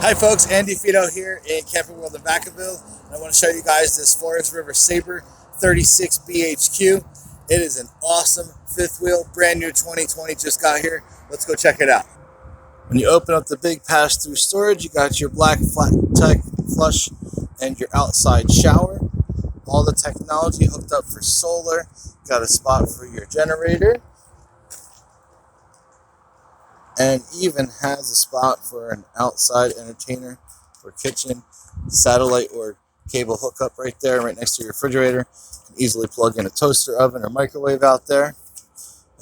Hi folks, Andy Fito here in Camping World in Vacaville. I want to show you guys this Forrest River Sabre 36 BHQ. It is an awesome fifth wheel, brand new 2020, just got here. Let's go check it out. When you open up the big pass-through storage, you got your black flat tech flush and your outside shower. All the technology hooked up for solar. Got a spot for your generator. And even has a spot for an outside entertainer or kitchen, satellite or cable hookup right there, right next to your refrigerator. You can easily plug in a toaster oven or microwave out there.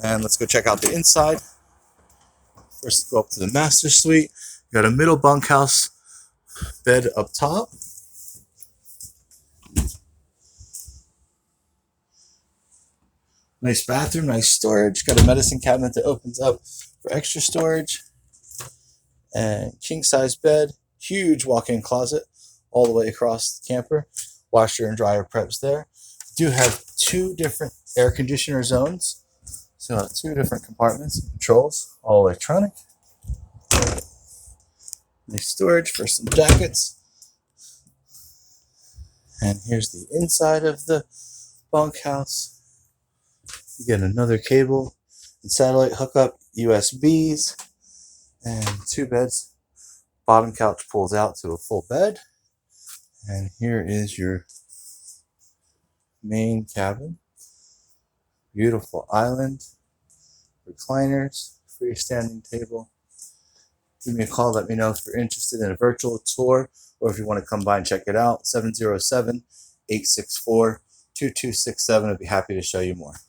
And let's go check out the inside. First, go up to the master suite. You got a middle bunkhouse bed up top. Nice bathroom, nice storage. Got a medicine cabinet that opens up for extra storage. And king size bed, huge walk-in closet all the way across the camper. Washer and dryer preps there. Do have two different air conditioner zones. So two different compartments, controls, all electronic. Nice storage for some jackets. And here's the inside of the bunkhouse. You get another cable and satellite hookup, USBs, and two beds. Bottom couch pulls out to a full bed. And here is your main cabin. Beautiful island, recliners, freestanding table. Give me a call, let me know if you're interested in a virtual tour or if you want to come by and check it out. 707-864-2267. I'd be happy to show you more.